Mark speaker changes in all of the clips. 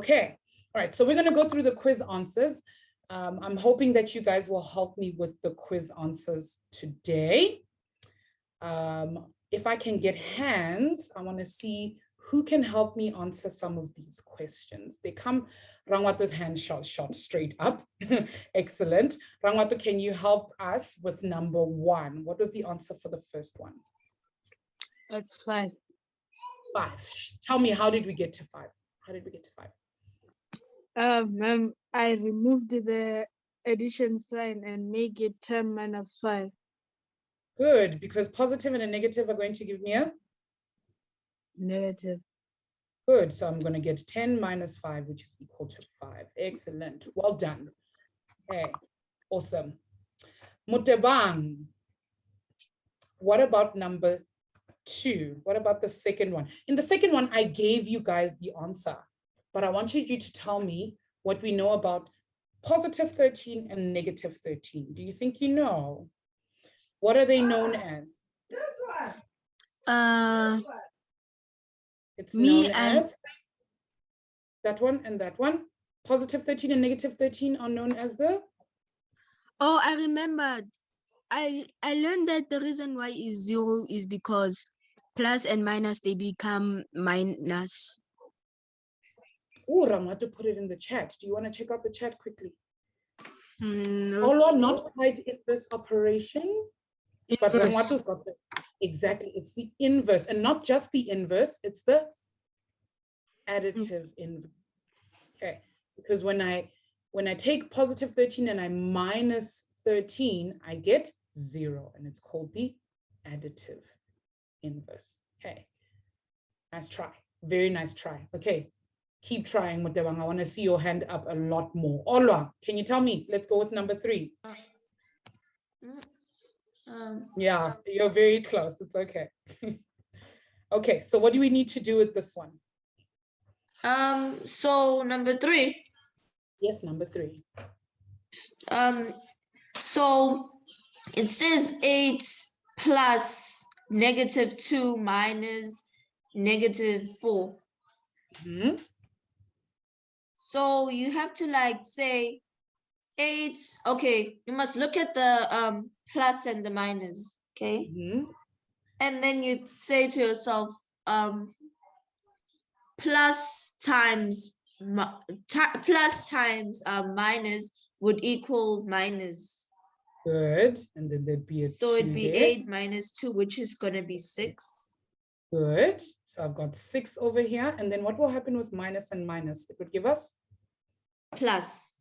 Speaker 1: Okay, all right, so we're gonna go through the quiz answers. I'm hoping that you guys will help me with the quiz answers today. If I can get hands, I wanna see who can help me answer some of these questions. They come, Rangwato's hand shot straight up. Excellent. Rangwato, can you help us with number 1? What was the answer for the first one?
Speaker 2: That's 5.
Speaker 1: 5. Tell me, how did we get to 5? How did we get to 5?
Speaker 2: I removed the addition sign and make it 10 minus 5.
Speaker 1: Good, because positive and a negative are going to give me a
Speaker 2: Negative.
Speaker 1: good. So I'm going to get 10 minus 5, which is equal to 5. Excellent. Well done. Okay, awesome. Mutebang, what about number 2? What about the second one? In the second one, I gave you guys the answer, but I wanted you to tell me what we know about positive 13 and negative 13. Do you think you know? What are they known as? It's known as that one and that one. Positive 13 and negative 13 are known as the?
Speaker 3: Oh, I remembered. I learned that the reason why is 0 is because plus and minus, they become minus.
Speaker 1: Oh, Ramato put it in the chat. Do you want to check out the chat quickly?
Speaker 3: Okay.
Speaker 1: Not quite in this operation, but Ramato's got the, exactly, it's the inverse, and not just the inverse, it's the additive inverse. Okay, because when I take positive 13 and I minus 13, I get 0, and it's called the additive inverse. Okay, nice try, very nice try. Okay, keep trying, Mutebang. I want to see your hand up a lot more. Olwa, can you tell me? Let's go with number 3. Yeah, you're very close. It's okay. Okay, so what do we need to do with this one?
Speaker 4: So number 3.
Speaker 1: Yes, number 3.
Speaker 4: So it says 8 plus negative 2 minus negative 4.
Speaker 1: Mm-hmm.
Speaker 4: So you have to like say 8. Okay, you must look at the plus and the minus. Okay,
Speaker 1: Mm-hmm.
Speaker 4: and then you say to yourself plus times minus would equal minus.
Speaker 1: Good, and then there'd be a
Speaker 4: So
Speaker 1: 2
Speaker 4: it'd be
Speaker 1: there.
Speaker 4: 8 minus 2, which is going to be 6.
Speaker 1: Good, so I've got 6 over here, and then what will happen with minus and minus? It would give us?
Speaker 4: Plus.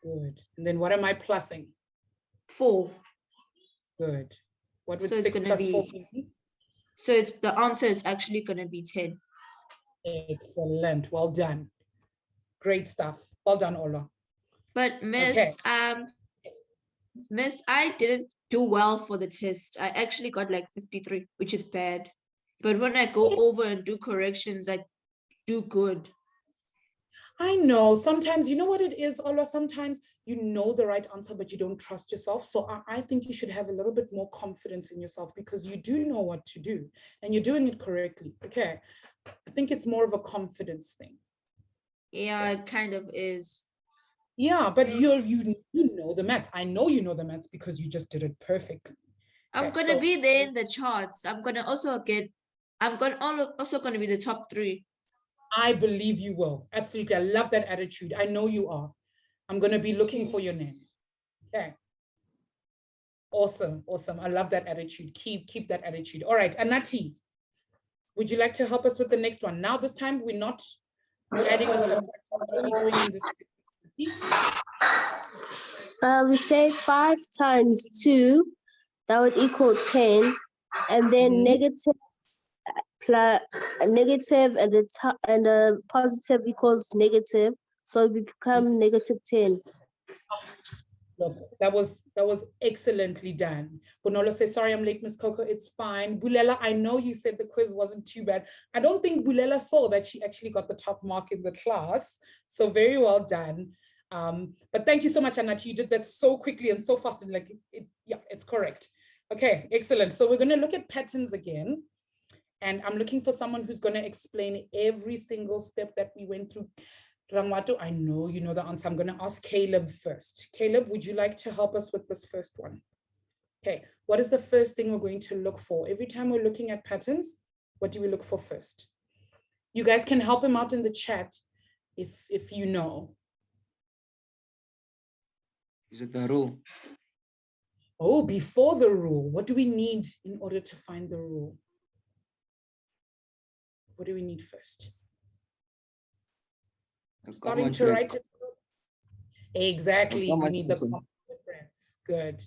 Speaker 1: Good, and then what am I plussing?
Speaker 4: 4.
Speaker 1: Good. What would
Speaker 4: So it's
Speaker 1: 6
Speaker 4: gonna
Speaker 1: plus 4
Speaker 4: be-
Speaker 1: be?
Speaker 4: So it's the answer is actually going to be 10.
Speaker 1: Excellent, well done. Great stuff. Well done, Ola.
Speaker 4: But Miss, Miss, I didn't do well for the test. I actually got like 53, which is bad. But when I go over and do corrections, I do good.
Speaker 1: I know sometimes, you know what it is, Ola, sometimes you know the right answer, but you don't trust yourself. So I think you should have a little bit more confidence in yourself because you do know what to do and you're doing it correctly. Okay. I think it's more of a confidence thing.
Speaker 4: Yeah, it kind of is.
Speaker 1: Yeah, but you know the maths. I know you know the maths because you just did it perfectly.
Speaker 4: I'm
Speaker 1: Okay,
Speaker 4: gonna
Speaker 1: so-
Speaker 4: be there in the charts. I'm also gonna be the top 3.
Speaker 1: I believe you will. Absolutely. I love that attitude. I know you are. I'm going to be looking for your name. Okay. Awesome. Awesome. I love that attitude. Keep that attitude. All right. Anati, would you like to help us with the next one? Now, this time we're not adding on subtraction. We're only doing in this activity.
Speaker 5: We say 5 times 2, that would equal 10, and then negative plus negative and the positive equals negative, so we become negative 10.
Speaker 1: Look, that was excellently done. Bonolo says, sorry, I'm late, Miss Coco. It's fine. Bulela, I know you said the quiz wasn't too bad. I don't think Bulela saw that she actually got the top mark in the class. So very well done. But thank you so much, Anat. You did that so quickly and so fast. And yeah, it's correct. Okay, excellent. So we're going to look at patterns again. And I'm looking for someone who's going to explain every single step that we went through. Rangwatu, I know you know the answer. I'm going to ask Caleb first. Caleb, would you like to help us with this first one? Okay, what is the first thing we're going to look for? Every time we're looking at patterns, what do we look for first? You guys can help him out in the chat if you know.
Speaker 6: Is it the rule?
Speaker 1: Oh, before the rule, what do we need in order to find the rule? What do we need first?
Speaker 6: The
Speaker 1: Starting
Speaker 6: common
Speaker 1: to
Speaker 6: thread.
Speaker 1: write it. Exactly, we
Speaker 6: common
Speaker 1: need the
Speaker 6: difference.
Speaker 1: common difference. Good.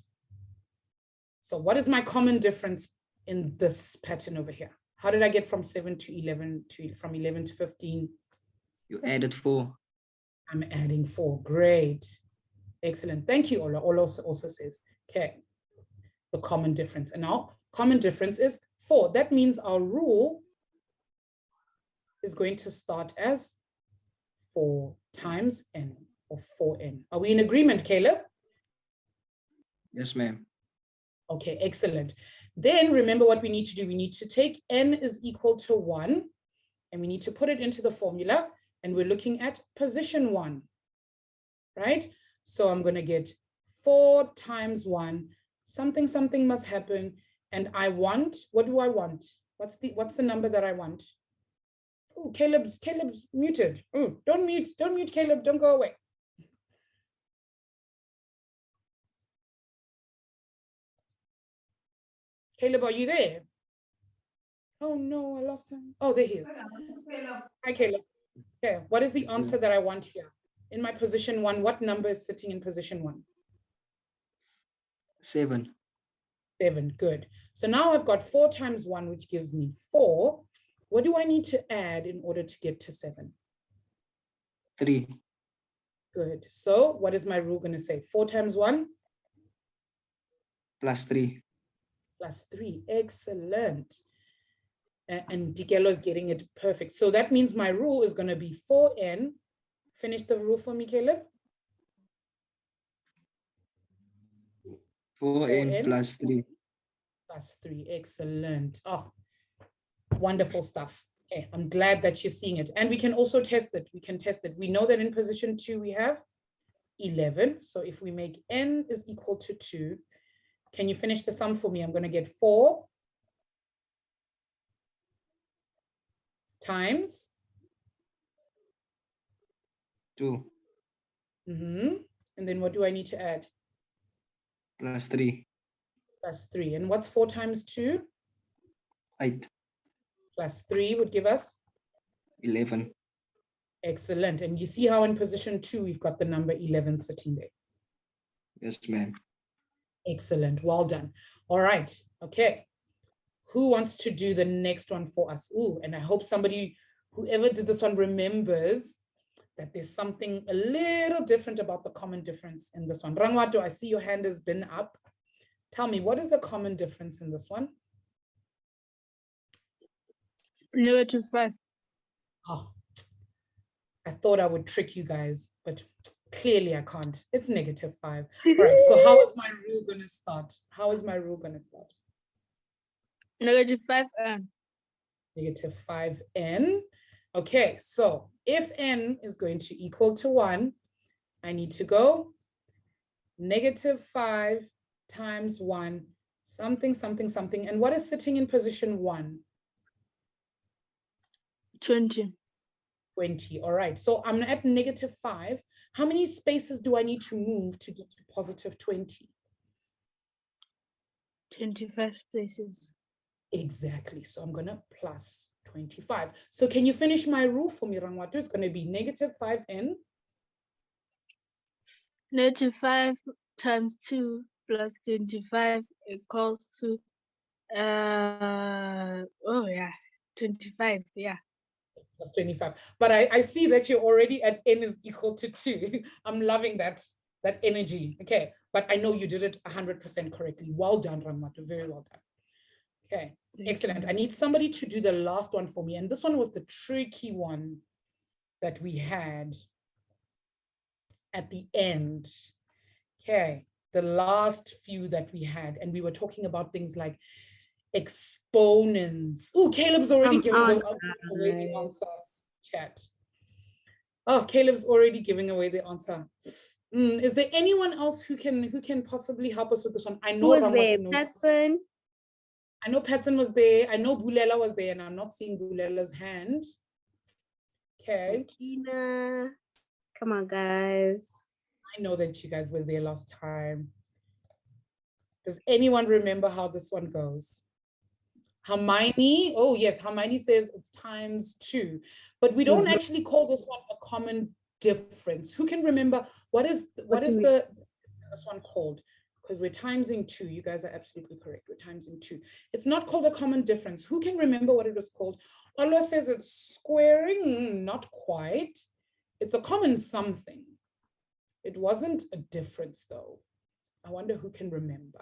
Speaker 1: So what is my common difference in this pattern over here? How did I get from 7 to 11 to from 11 to 15?
Speaker 6: You added 4.
Speaker 1: I'm adding 4. Great. Excellent. Thank you, Ola. Ola also says, okay, the common difference. And now common difference is 4. That means our rule is going to start as 4 times n, or 4n. Are we in agreement, Caleb?
Speaker 6: Yes, ma'am.
Speaker 1: Okay, excellent. Then remember what we need to do. We need to take n is equal to 1, and we need to put it into the formula, and we're looking at position 1, right? So I'm going to get 4 times 1, something, something must happen, and I want, what do I want? What's the number that I want? Oh, Caleb's muted. Oh, don't mute Caleb, don't go away. Caleb, are you there? Oh no, I lost him. Oh, there he is. Hi, Caleb. Okay, what is the answer that I want here? In my position 1, what number is sitting in position 1?
Speaker 6: 7.
Speaker 1: 7, good. So now I've got 4 times 1, which gives me 4. What do I need to add in order to get to 7?
Speaker 6: 3.
Speaker 1: Good. So what is my rule going to say? 4 times 1?
Speaker 6: Plus 3.
Speaker 1: Plus 3. Excellent. And Dikelo is getting it perfect. So that means my rule is going to be 4n. Finish the rule for me, Caleb.
Speaker 6: 4n plus 3.
Speaker 1: Plus 3. Excellent. Oh, wonderful stuff. Okay, I'm glad that you're seeing it. And we can also test it. We can test it. We know that in position 2 we have 11. So if we make n is equal to 2, can you finish the sum for me? I'm going to get 4 times
Speaker 6: 2.
Speaker 1: And then what do I need to add?
Speaker 6: Plus 3.
Speaker 1: Plus 3. And what's 4 times 2?
Speaker 6: 8.
Speaker 1: Plus 3 would give us?
Speaker 6: 11.
Speaker 1: Excellent. And you see how in position 2, we've got the number 11 sitting there.
Speaker 6: Yes, ma'am.
Speaker 1: Excellent. Well done. All right. Okay. Who wants to do the next one for us? Ooh, and I hope somebody, whoever did this one, remembers that there's something a little different about the common difference in this one. Rangwatu, I see your hand has been up. Tell me, what is the common difference in this one?
Speaker 2: -5.
Speaker 1: Oh, I thought I would trick you guys, but clearly I can't. It's -5. All right, so how is my rule going to start? How is my rule going to start?
Speaker 2: -5n.
Speaker 1: -5n. Okay, so if n is going to equal to 1, I need to go -5 times 1, something, something, something. And what is sitting in position 1?
Speaker 2: 20.
Speaker 1: 20. All right, so I'm at -5. How many spaces do I need to move to get to positive 20?
Speaker 2: 25 spaces.
Speaker 1: Exactly. So I'm going to plus 25. So can you finish my rule for me, Rangwatu? It's going to be -5n.
Speaker 2: -5 times 2 plus 25 equals to 25. Yeah.
Speaker 1: Plus 25. But I see that you're already at n is equal to 2. I'm loving that energy. Okay. But I know you did it 100% correctly. Well done, Rangwatu. Very well done. Okay. Excellent. I need somebody to do the last one for me. And this one was the tricky one that we had at the end. Okay. The last few that we had. And we were talking about things like exponents. Oh, Caleb's already given away the answer. Chat. Oh, Caleb's already giving away the answer. Is there anyone else who can possibly help us with this one? I know
Speaker 7: Who was there?
Speaker 1: Ramatu knows.
Speaker 7: Patson.
Speaker 1: I know Patson was there. I know Bulela was there, and I'm not seeing Bulela's hand. Okay.
Speaker 7: Sakina. Come on, guys.
Speaker 1: I know that you guys were there last time. Does anyone remember how this one goes? Hermione, oh yes, Hermione says it's times 2, but we don't actually call this one a common difference. Who can remember what is this one called? Because we're timesing 2. You guys are absolutely correct. We're timesing 2. It's not called a common difference. Who can remember what it was called? Olwa says it's squaring. Not quite. It's a common something. It wasn't a difference though. I wonder who can remember.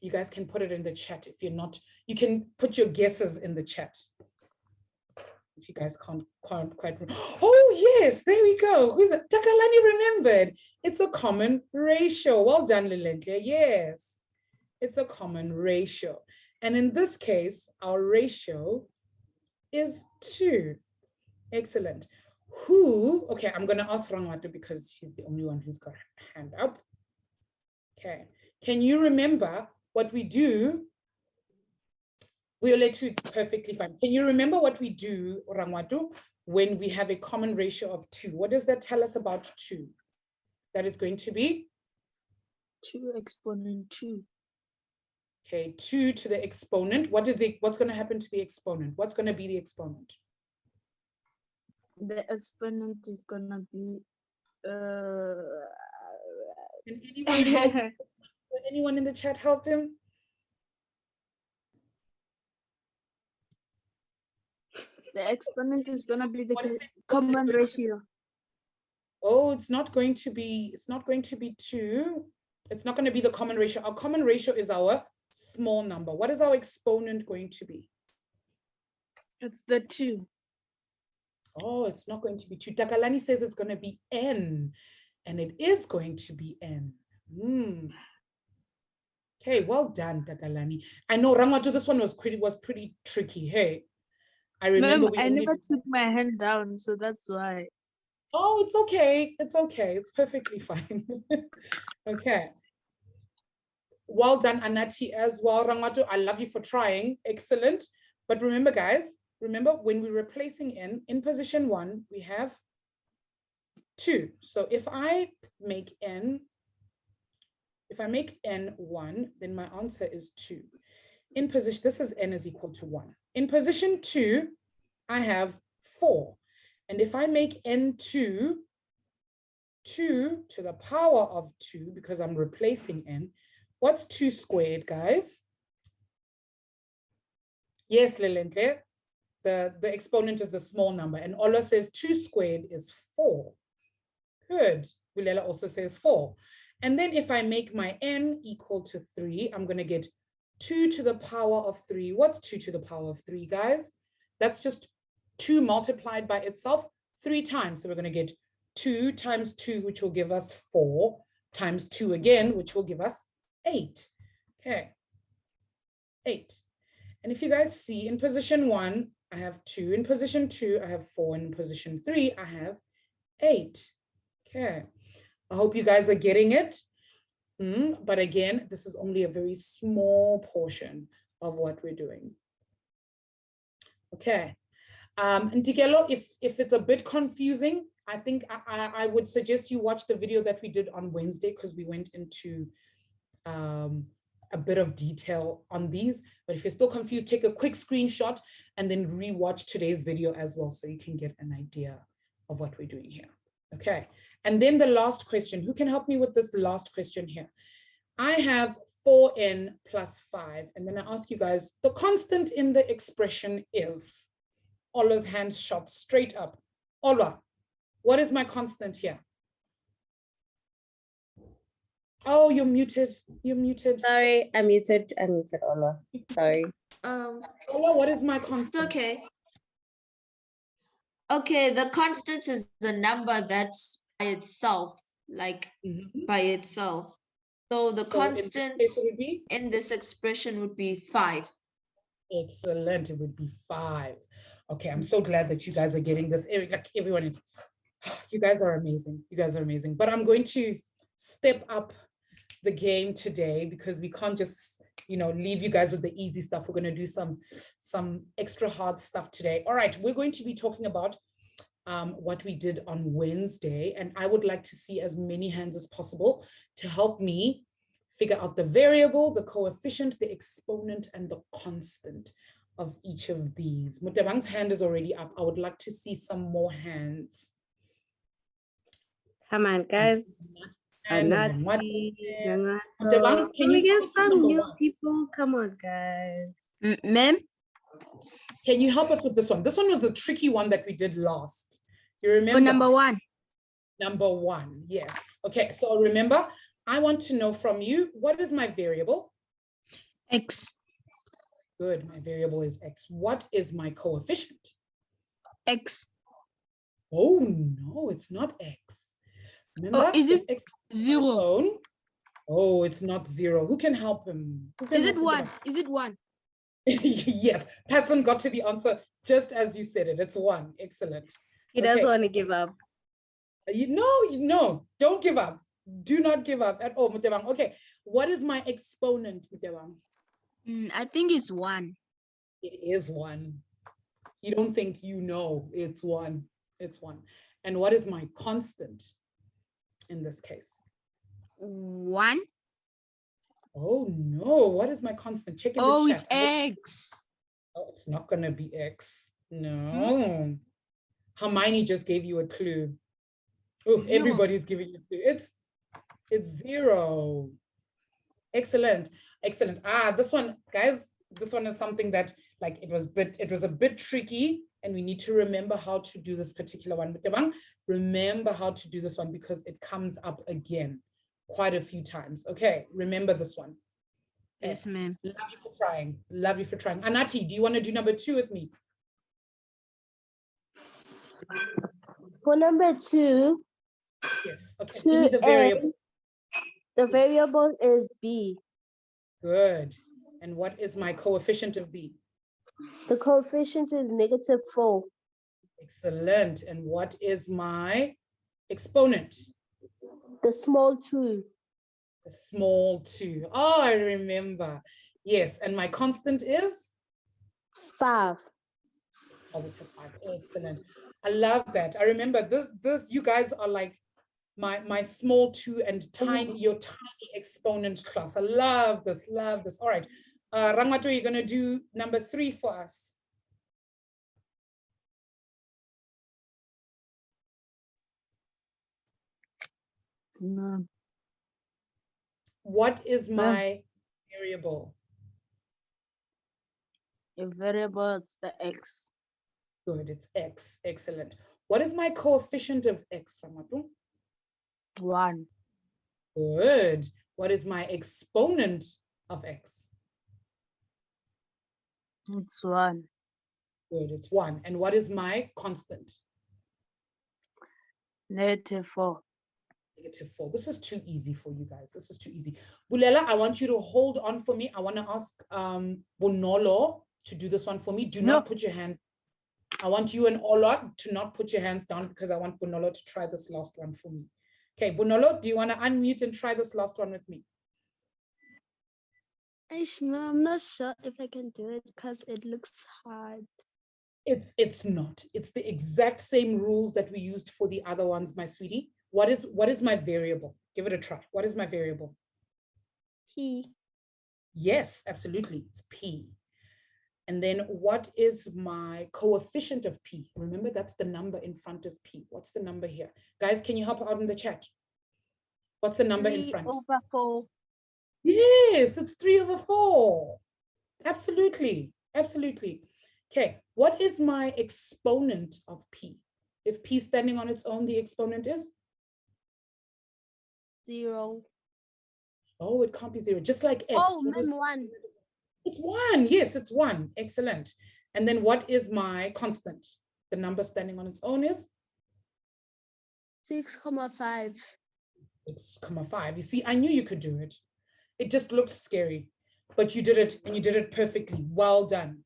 Speaker 1: You guys can put it in the chat. If you're not, you can put your guesses in the chat. If you guys can't quite remember. Oh yes, there we go. Who's it? Takalani remembered. It's a common ratio. Well done, Lilenke. Yes, it's a common ratio. And in this case, our ratio is 2. Excellent. Okay, I'm going to ask Rangwatu because she's the only one who's got her hand up. Okay, can you remember what we do? We'll let you, it's perfectly fine. Can you remember what we do, Rangwatu, when we have a common ratio of 2? What does that tell us about 2? That is going to be?
Speaker 2: 2 exponent 2.
Speaker 1: Okay, 2 to the exponent. What's going to happen to the exponent? What's going to be the exponent?
Speaker 2: The exponent is gonna be
Speaker 1: Can anyone help? Will anyone in the chat help him?
Speaker 2: the exponent is gonna be the common ratio.
Speaker 1: Oh, it's not going to be 2. It's not going to be the common ratio. Our common ratio is our small number. What is our exponent going to be?
Speaker 2: It's the 2.
Speaker 1: Oh, it's not going to be 2. Takalani says it's going to be n, and it is going to be n. Okay, well done, Takalani. I know, Rangwatu, this one was pretty tricky. Hey, I remember.
Speaker 2: I never took my hand down, so that's why.
Speaker 1: Oh, it's okay. It's okay. It's perfectly fine. Okay. Well done, Anati, as well. Rangwatu, I love you for trying. Excellent. But remember, guys, when we're replacing n, in position 1, we have 2. So if I make n 1, then my answer is 2. In position, this is n is equal to 1. In position 2, I have 4. And if I make n 2 to the power of 2, because I'm replacing n, what's 2 squared, guys? Yes, Lilente, the exponent is the small number. And Ola says 2 squared is 4. Good. Bulela also says 4. And then if I make my n equal to 3, I'm going to get 2 to the power of 3. What's 2 to the power of 3, guys? That's just 2 multiplied by itself 3 times. So we're going to get 2 times 2, which will give us 4, times 2 again, which will give us 8. Okay, 8. And if you guys see, in position 1, I have 2. In position 2, I have 4. And in position 3, I have 8. Okay, I hope you guys are getting it. But again, this is only a very small portion of what we're doing. Okay. Ntikelo, if it's a bit confusing, I think I would suggest you watch the video that we did on Wednesday, because we went into a bit of detail on these. But if you're still confused, take a quick screenshot and then rewatch today's video as well, so you can get an idea of what we're doing here. Okay. And then the last question. Who can help me with this last question here? I have 4n plus 5. And then I ask you guys, the constant in the expression is? Olwa's hand shot straight up. Olwa, what is my constant here? Oh, you're muted. You're muted.
Speaker 7: Sorry, I'm muted. Olwa. Sorry.
Speaker 1: Olwa, what is my constant?
Speaker 4: It's okay. Okay, the constant is the number that's by itself, like by itself. So the constant in this expression would be 5.
Speaker 1: Excellent. It would be 5. Okay, I'm so glad that you guys are getting this. Like everyone, you guys are amazing. You guys are amazing. But I'm going to step up the game today because we can't just, leave you guys with the easy stuff. We're going to do some extra hard stuff today. All right, we're going to be talking about what we did on Wednesday, and I would like to see as many hands as possible to help me figure out the variable, the coefficient, the exponent, and the constant of each of these. Mutebang's hand is already up. I would like to see some more hands.
Speaker 7: Come on, guys.
Speaker 1: And
Speaker 7: Sanati,
Speaker 1: Mutebang,
Speaker 7: can we get some
Speaker 1: number
Speaker 7: new
Speaker 1: 1?
Speaker 7: people? Come on, guys.
Speaker 3: Ma'am?
Speaker 1: Can you help us with this one? This one was the tricky one that we did last. You remember?
Speaker 3: Oh, number 1.
Speaker 1: Number 1, yes. Okay, so remember, I want to know from you, what is my variable?
Speaker 3: X.
Speaker 1: Good, my variable is X. What is my coefficient?
Speaker 3: X.
Speaker 1: Oh, no, it's not X. Remember,
Speaker 3: is it
Speaker 1: X
Speaker 3: 0?
Speaker 1: own? Oh, it's not 0. Who can help him?
Speaker 3: Is it 1? Is it 1?
Speaker 1: Yes, Patson got to the answer just as you said it. It's 1. Excellent.
Speaker 7: He doesn't want to give up.
Speaker 1: No, don't give up. Do not give up at all, Mutebang. Okay, what is my exponent, Mutebang?
Speaker 3: I think it's 1.
Speaker 1: It is 1. You don't think you know it's 1. It's 1. And what is my constant in this case?
Speaker 3: 1.
Speaker 1: Oh no, what is my constant? Check in the chat.
Speaker 3: It's X.
Speaker 1: Oh, it's not gonna be X. No. Hermione just gave you a clue. Oh,
Speaker 3: 0.
Speaker 1: everybody's giving you a clue. It's 0. Excellent. Excellent. This one, guys, this one is something that it was a bit tricky, and we need to remember how to do this particular one. But remember how to do this one because it comes up again quite a few times. Okay, remember this one.
Speaker 3: Yes, ma'am.
Speaker 1: Love you for trying. Love you for trying. Anati, do you want to do number 2 with me?
Speaker 5: For number 2,
Speaker 1: Yes. Okay. Give me the variable.
Speaker 5: the variable is B.
Speaker 1: Good. And what is my coefficient of B?
Speaker 5: The coefficient is -4.
Speaker 1: Excellent. And what is my exponent?
Speaker 5: The small 2.
Speaker 1: The small 2. Oh, I remember. Yes. And my constant is?
Speaker 5: 5.
Speaker 1: +5. Excellent. I love that. I remember this you guys are like my small 2 and your tiny exponent class. I love this, love this. All right. Rangwatu, you're gonna do number 3 for us.
Speaker 2: No.
Speaker 1: What is my variable?
Speaker 2: A variable, it's the X.
Speaker 1: Good, it's X. Excellent. What is my coefficient of X, Rangwatu?
Speaker 2: 1.
Speaker 1: Good. What is my exponent of X?
Speaker 2: It's 1.
Speaker 1: Good, it's 1. And what is my constant?
Speaker 2: -4.
Speaker 1: -4. This is too easy for you guys. This is too easy. Bulela, I want you to hold on for me. I want to ask Bonolo to do this one for me. Do not put your hand. I want you and Ola to not put your hands down because I want Bonolo to try this last one for me. Okay, Bonolo, do you want to unmute and try this last one with me?
Speaker 8: I'm not sure if I can do it because it looks hard.
Speaker 1: It's not. It's the exact same rules that we used for the other ones, my sweetie. What is my variable? Give it a try. What is my variable?
Speaker 8: P.
Speaker 1: Yes, absolutely. It's P. And then what is my coefficient of P? Remember, that's the number in front of P. What's the number here? Guys, can you help out in the chat? What's the number in front?
Speaker 8: 3/4.
Speaker 1: Yes, it's 3/4. Absolutely. Absolutely. Okay, what is my exponent of P? If P is standing on its own, the exponent is?
Speaker 8: 0.
Speaker 1: Oh, it can't be 0, just like X.
Speaker 8: Oh,
Speaker 1: What is-
Speaker 8: 1.
Speaker 1: It's 1. Yes, it's 1. Excellent. And then what is my constant? The number standing on its own is?
Speaker 8: 6,5.
Speaker 1: 6,5. You see, I knew you could do it. It just looked scary. but you did it, and you did it perfectly. Well done.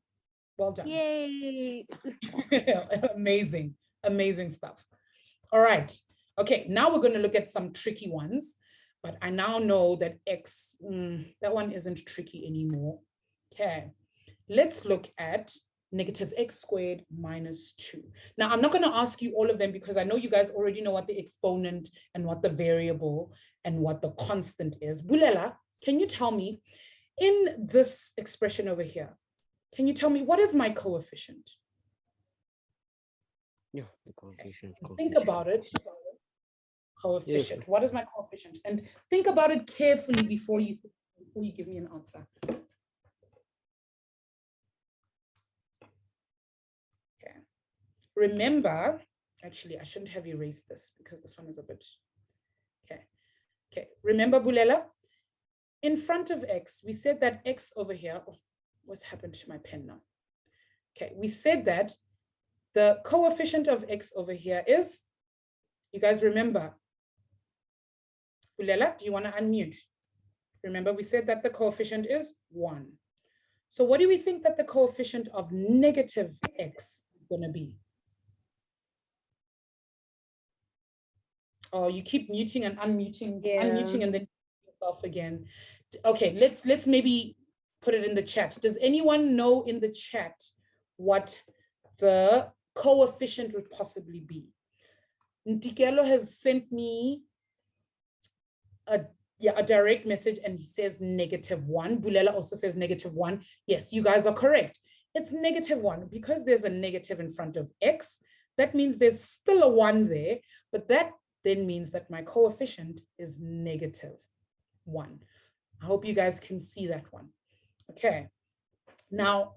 Speaker 1: Well done.
Speaker 7: Yay.
Speaker 1: Amazing, amazing stuff. All right. Okay, now we're going to look at some tricky ones, but I now know that X, that one isn't tricky anymore. Okay, let's look at negative X squared minus 2. Now, I'm not going to ask you all of them because I know you guys already know what the exponent and what the variable and what the constant is. Bulela, can you tell me, in this expression over here, can you tell me what is my coefficient?
Speaker 9: Yeah, the coefficient.
Speaker 1: Think about it. Coefficient. Yes. What is my coefficient? And think about it carefully before you give me an answer. Okay. Remember, actually, I shouldn't have erased this because this one is a bit. Okay. Okay. Remember, Bulela, in front of X, we said that X over here. Oh, what's happened to my pen now? Okay. We said that the coefficient of X over here is, you guys remember? Bulela, do you want to unmute? Remember, we said that the coefficient is 1. So what do we think that the coefficient of negative X is going to be? Oh, you keep muting and unmuting, unmuting and then yourself again. Okay, let's maybe put it in the chat. Does anyone know in the chat what the coefficient would possibly be? Ntikelo has sent me a direct message and he says -1. Bulela also says -1. Yes, you guys are correct. It's -1 because there's a negative in front of X. That means there's still a 1 there, but that then means that my coefficient is -1. I hope you guys can see that one. Okay. Now,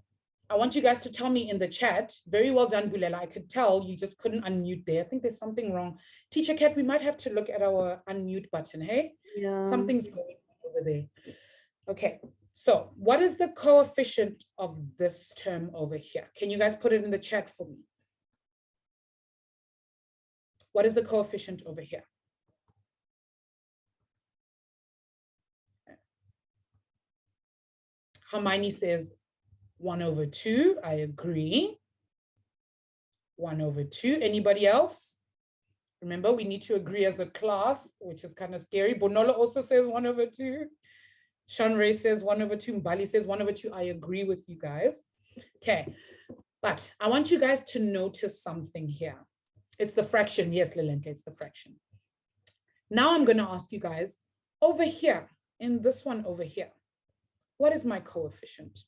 Speaker 1: I want you guys to tell me in the chat. Very well done, Bulela. I could tell you just couldn't unmute there. I think there's something wrong. Teacher Kat, we might have to look at our unmute button, hey?
Speaker 7: Yeah.
Speaker 1: Something's going on over there. Okay, so what is the coefficient of this term over here? Can you guys put it in the chat for me? What is the coefficient over here? Hermione says 1/2. I agree. 1/2. Anybody else? Remember, we need to agree as a class, which is kind of scary. Bonola also says 1/2. Shanray says 1/2. Mbali says 1/2. I agree with you guys. Okay, but I want you guys to notice something here. It's the fraction. Yes, Lilenka, it's the fraction. Now I'm going to ask you guys over here, in this one over here, what is my coefficient?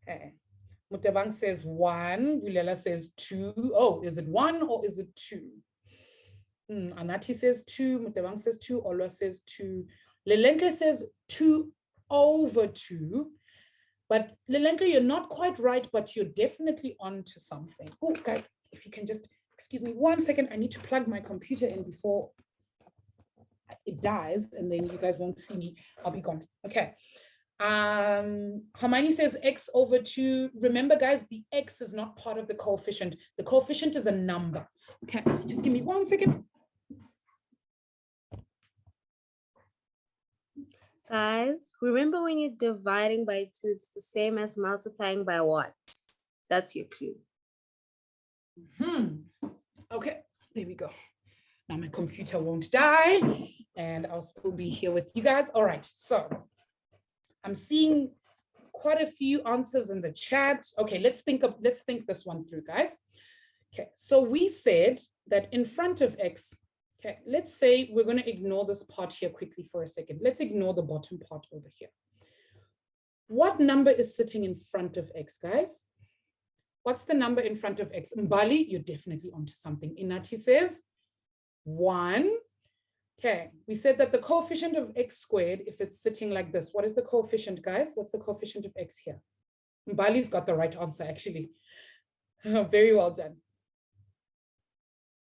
Speaker 1: Okay. Mutevang says 1. Bulela says 2. Oh, is it 1 or is it 2? Anati says 2. Mutevang says 2. Olwa says 2. Lelenke says 2/2. But Lelenke, you're not quite right, but you're definitely on to something. Oh, guys, if you can just, excuse me 1 second. I need to plug my computer in before it dies, and then you guys won't see me. I'll be gone. Okay. Hermione says x/2. Remember, guys, the x is not part of the coefficient. The coefficient is a number. Okay, just give me 1 second.
Speaker 7: Guys, remember when you're dividing by 2, it's the same as multiplying by what? That's your clue.
Speaker 1: Okay, there we go. Now my computer won't die and I'll still be here with you guys. All right, so I'm seeing quite a few answers in the chat. Okay, let's think this one through, guys. Okay, so we said that in front of x, okay, let's say we're going to ignore this part here quickly for a second. Let's ignore the bottom part over here. What number is sitting in front of x, guys? What's the number in front of x? Mbali, you're definitely onto something. Inati says 1. Okay, we said that the coefficient of x squared, if it's sitting like this, what is the coefficient, guys? What's the coefficient of x here? Mbali's got the right answer, actually. Very well done.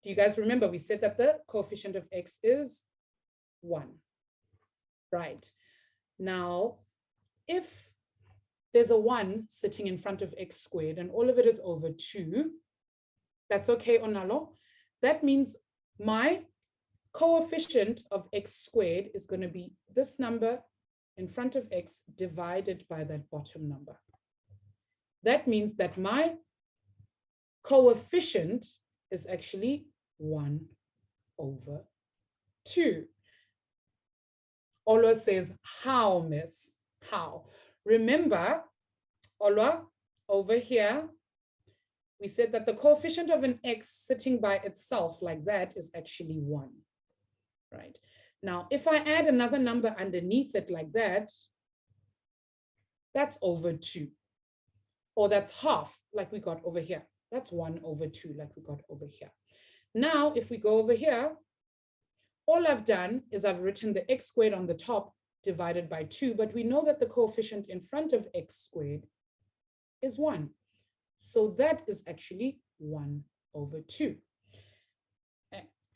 Speaker 1: Do you guys remember? We said that the coefficient of x is 1. Right. Now, if there's a 1 sitting in front of x squared and all of it is over 2, that's okay, Onalo. That means my coefficient of x squared is going to be this number in front of x divided by that bottom number. That means that my coefficient is actually 1/2. Olwa says, how, miss? How? Remember, Olwa, over here, we said that the coefficient of an x sitting by itself like that is actually 1, right? Now, if I add another number underneath it like that, that's over 2. Or that's half, like we got over here. That's 1/2, like we got over here. Now, if we go over here, all I've done is I've written the x squared on the top divided by 2, but we know that the coefficient in front of x squared is 1. So that is actually 1/2.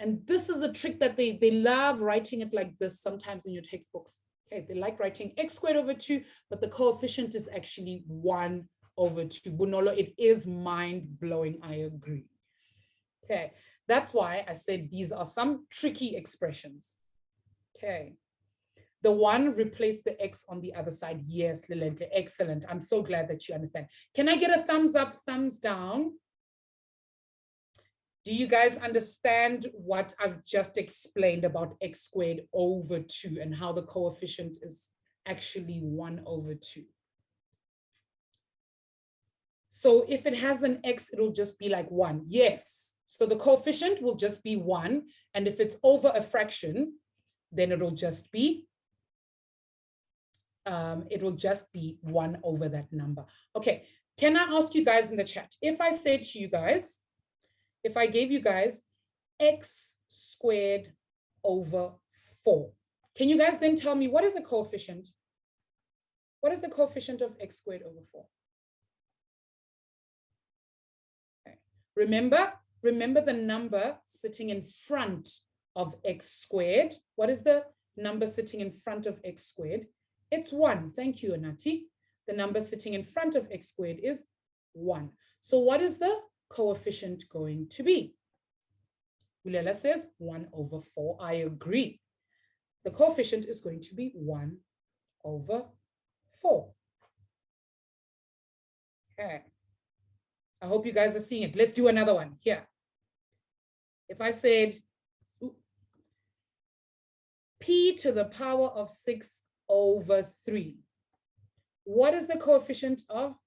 Speaker 1: And this is a trick that they love writing it like this sometimes in your textbooks. Okay, they like writing x squared over 2, but the coefficient is actually 1/2. Bonolo, it is mind-blowing, I agree. Okay, that's why I said these are some tricky expressions. Okay. The 1 replace the x on the other side. Yes, Lilente, excellent. I'm so glad that you understand. Can I get a thumbs up, thumbs down? Do you guys understand what I've just explained about x squared over 2 and how the coefficient is actually 1/2? So if it has an x, it'll just be like 1. Yes. So the coefficient will just be 1. And if it's over a fraction, then it'll just be 1 over that number. Okay. Can I ask you guys in the chat, if I said to you guys, if I gave you guys x squared over 4, can you guys then tell me what is the coefficient? What is the coefficient of x squared over 4? Okay. Remember the number sitting in front of x squared. What is the number sitting in front of x squared? It's 1. Thank you, Anati. The number sitting in front of x squared is 1. So what is the coefficient going to be? Ulela says 1/4. I agree. The coefficient is going to be 1/4. Okay. I hope you guys are seeing it. Let's do another one here. If I said p to the power of 6/3, what is the coefficient of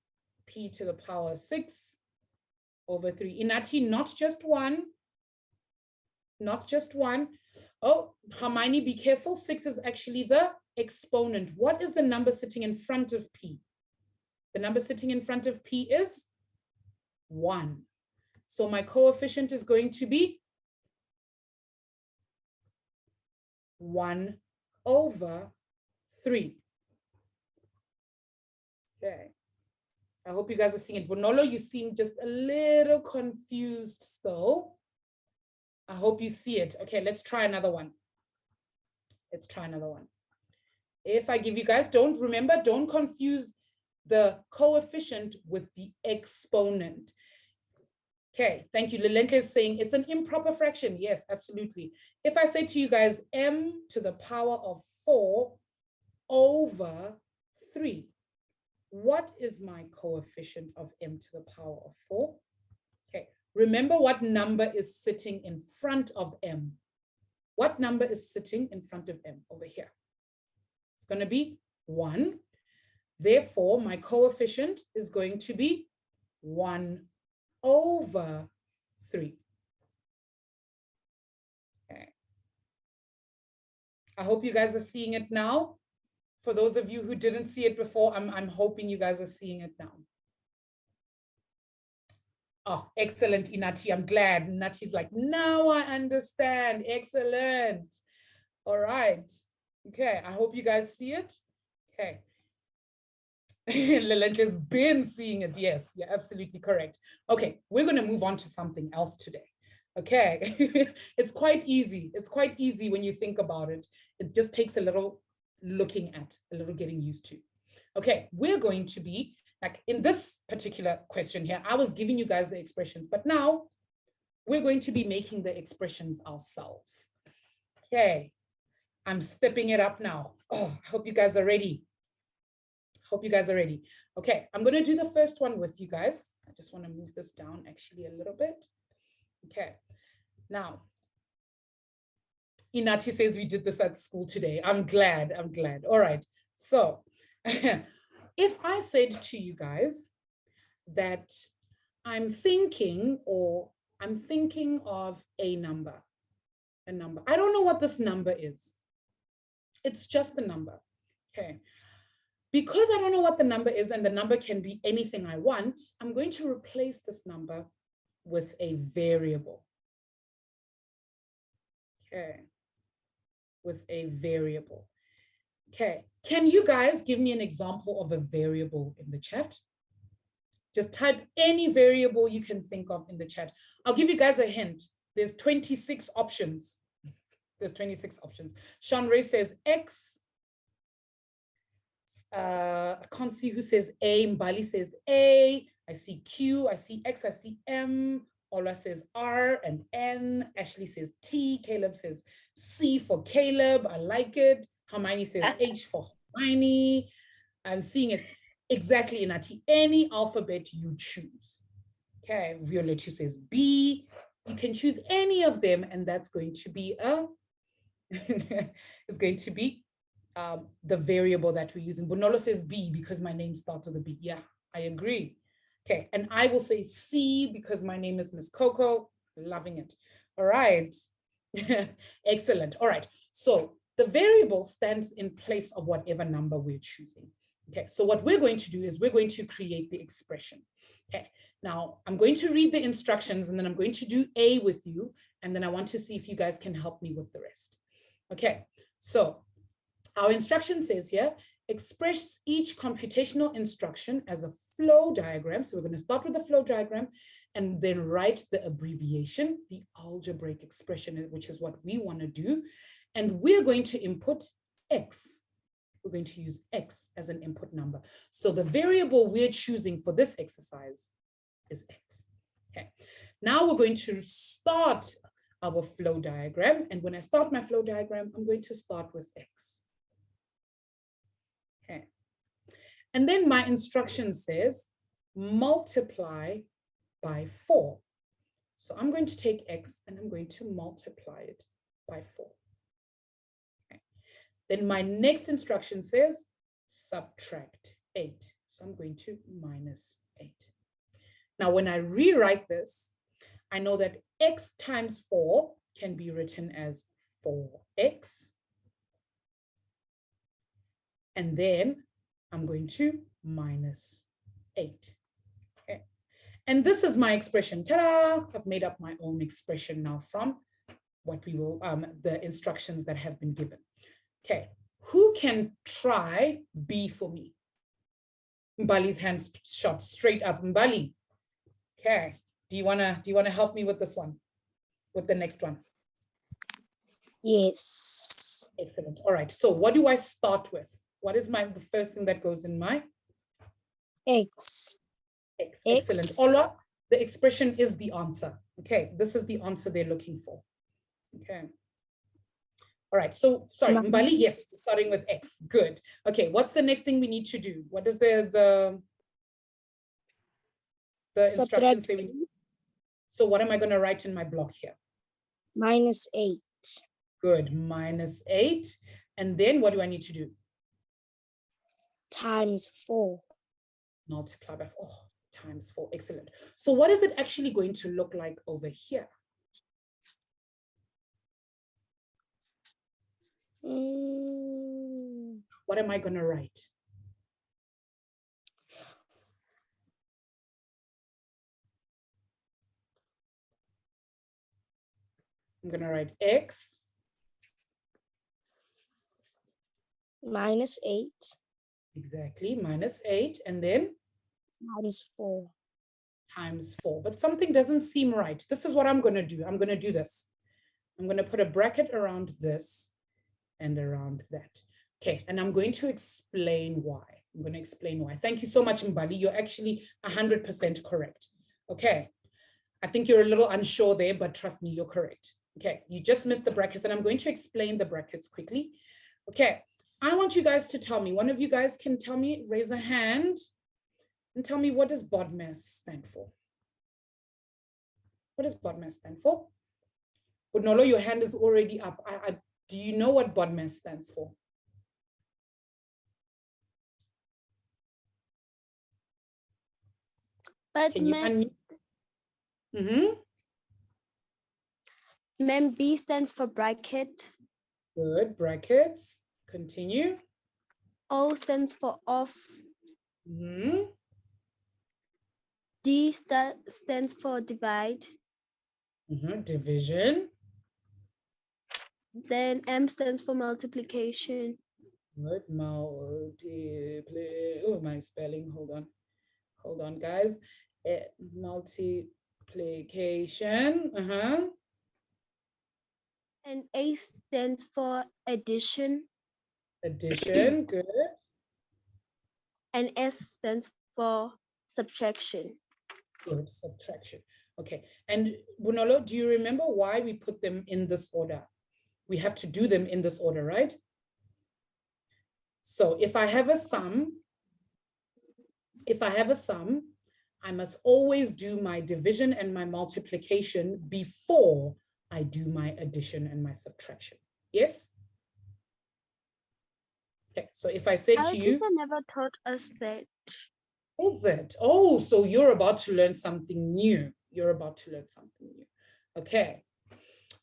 Speaker 1: p to the power 6/3? Inati, not just 1. Not just 1. Oh, Hermione, be careful. 6 is actually the exponent. What is the number sitting in front of p? The number sitting in front of p is 1. So my coefficient is going to be 1/3. Okay. I hope you guys are seeing it. Bonolo, you seem just a little confused still. I hope you see it. Okay, let's try another one. Let's try another one. If I give you guys, don't confuse the coefficient with the exponent. Okay, thank you. Lilenka is saying it's an improper fraction. Yes, absolutely. If I say to you guys, m to the power of 4/3, what is my coefficient of m to the power of 4? Okay, remember what number is sitting in front of m. What number is sitting in front of m over here? It's going to be 1. Therefore, my coefficient is going to be 1/3. Okay. I hope you guys are seeing it now. For those of you who didn't see it before, I'm hoping you guys are seeing it now. Oh, excellent, Inati. I'm glad. Inati's like, now I understand. Excellent. All right. Okay, I hope you guys see it. Okay. Lilenta's been seeing it. Yes, you're absolutely correct. Okay, we're going to move on to something else today. Okay, it's quite easy. It's quite easy when you think about it. It just takes a little looking at, a little getting used to. Okay, we're going to be, like in this particular question here, I was giving you guys the expressions, but now we're going to be making the expressions ourselves. Okay, I'm stepping it up now. Oh, I hope you guys are ready. Hope you guys are ready. Okay, I'm going to do the first one with you guys. I just want to move this down actually a little bit. Okay, now, Inati says we did this at school today. I'm glad. All right, so if I said to you guys that I'm thinking of a number. I don't know what this number is. It's just a number, okay? Because I don't know what the number is and the number can be anything I want, I'm going to replace this number with a variable. Okay, with a variable. Okay, can you guys give me an example of a variable in the chat? Just type any variable you can think of in the chat. I'll give you guys a hint. There's 26 options. There's 26 options. Sean Ray says X. I can't see who says A. Mbali says A. I see Q. I see X. I see M. Ola says R and N. Ashley says T. Caleb says C for Caleb. I like it. Hermione says H for Hermione. I'm seeing it. Exactly, Inati. Any alphabet you choose. Okay, Violet says B. You can choose any of them, and that's going to be it's going to be the variable that we're using. Bonolo says B because my name starts with a B. Yeah, I agree. Okay, and I will say C because my name is Miss Coco. Loving it. All right. Excellent. All right. So the variable stands in place of whatever number we're choosing. Okay, so what we're going to do is we're going to create the expression. Okay, now I'm going to read the instructions and then I'm going to do A with you. And then I want to see if you guys can help me with the rest. Okay, so our instruction says here, express each computational instruction as a flow diagram. So we're going to start with the flow diagram and then write the abbreviation, the algebraic expression, which is what we want to do. And we're going to input X. We're going to use X as an input number. So the variable we're choosing for this exercise is X. Okay. Now we're going to start our flow diagram. And when I start my flow diagram, I'm going to start with X. Okay. And then my instruction says multiply by 4. So I'm going to take X and I'm going to multiply it by 4. Then my next instruction says subtract 8. So I'm going to minus 8. Now, when I rewrite this, I know that X times 4 can be written as 4X. And then I'm going to minus 8. Okay. And this is my expression. Ta-da! I've made up my own expression now from what we will, the instructions that have been given. Okay, who can try B for me? Mbali's hands shot straight up. Mbali. Okay, do you wanna help me with this one? With the next one?
Speaker 5: Yes.
Speaker 1: Excellent. All right. So what do I start with? What is the first thing that goes in my
Speaker 5: X.
Speaker 1: X. Excellent. Ola, the expression is the answer. Okay, this is the answer they're looking for. Okay. All right, so sorry, Mbali, yes, starting with X, good. Okay, what's the next thing we need to do? What does the instruction say? So what am I gonna write in my block here?
Speaker 5: Minus 8.
Speaker 1: Good, minus 8. And then what do I need to do?
Speaker 5: Times 4.
Speaker 1: Multiply by 4, times 4, excellent. So what is it actually going to look like over here? What am I going to write? I'm going to write X.
Speaker 5: Minus 8.
Speaker 1: Exactly, minus 8. And then?
Speaker 5: Times 4.
Speaker 1: Times 4. But something doesn't seem right. This is what I'm going to do. I'm going to do this. I'm going to put a bracket around this and around that. Okay, and I'm going to explain why. I'm going to explain why. Thank you so much, Mbali. You're actually 100% correct. Okay, I think you're a little unsure there, but trust me, you're correct. Okay, you just missed the brackets, and I'm going to explain the brackets quickly. Okay, I want you guys to tell me, one of you guys can tell me, raise a hand, and tell me, what does bodmas stand for? What does bodmas stand for? Budnolo, your hand is already up. Do you know what bodmas stands for?
Speaker 8: But
Speaker 1: Can you unmute? Mm-hmm.
Speaker 8: mem B stands for bracket.
Speaker 1: Good, brackets. Continue.
Speaker 8: O stands for off.
Speaker 1: Mm-hmm.
Speaker 8: D stands for divide.
Speaker 1: Mm-hmm. Division.
Speaker 8: Then M stands for multiplication.
Speaker 1: Good, oh, my spelling, hold on, guys. Multiplication,
Speaker 8: And A stands for addition.
Speaker 1: Addition, good.
Speaker 8: And S stands for subtraction.
Speaker 1: Good, subtraction. Okay, and Bunolo, do you remember why we put them in this order? We have to do them in this order, right? So if I have a sum, I must always do my division and my multiplication before I do my addition and my subtraction. Yes? Okay, so if I say
Speaker 8: Our
Speaker 1: to you,
Speaker 8: teacher never taught us that.
Speaker 1: is it? Oh, so you're about to learn something new. You're about to learn something new. Okay.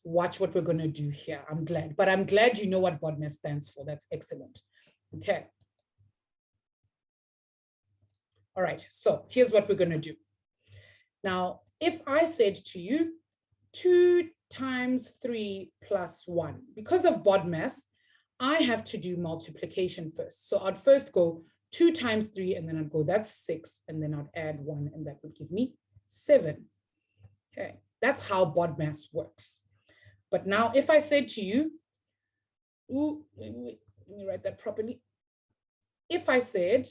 Speaker 1: Watch what we're going to do here. I'm glad, but I'm glad you know what bodmas stands for. That's excellent. Okay. All right. So here's what we're going to do. Now, if I said to you, 2 times 3 plus 1, because of bodmas, I have to do multiplication first. So I'd first go 2 times 3, and then I'd go, that's 6, and then I'd add 1, and that would give me 7. Okay. That's how bodmas works. But now if I said to you, ooh, let me write that properly. If I said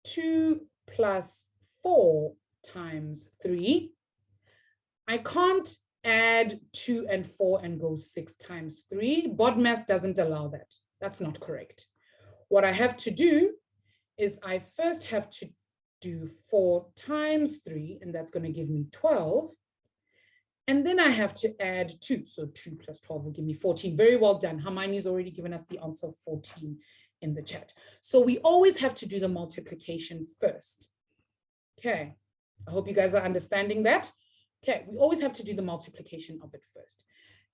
Speaker 1: 2 plus 4 times 3, I can't add 2 and 4 and go 6 times 3. Bodmas doesn't allow that. That's not correct. What I have to do is I first have to do 4 times 3, and that's going to give me 12. And then I have to add 2. So 2 plus 12 will give me 14. Very well done. Hermione's already given us the answer of 14 in the chat. So we always have to do the multiplication first. Okay. I hope you guys are understanding that. Okay. We always have to do the multiplication of it first.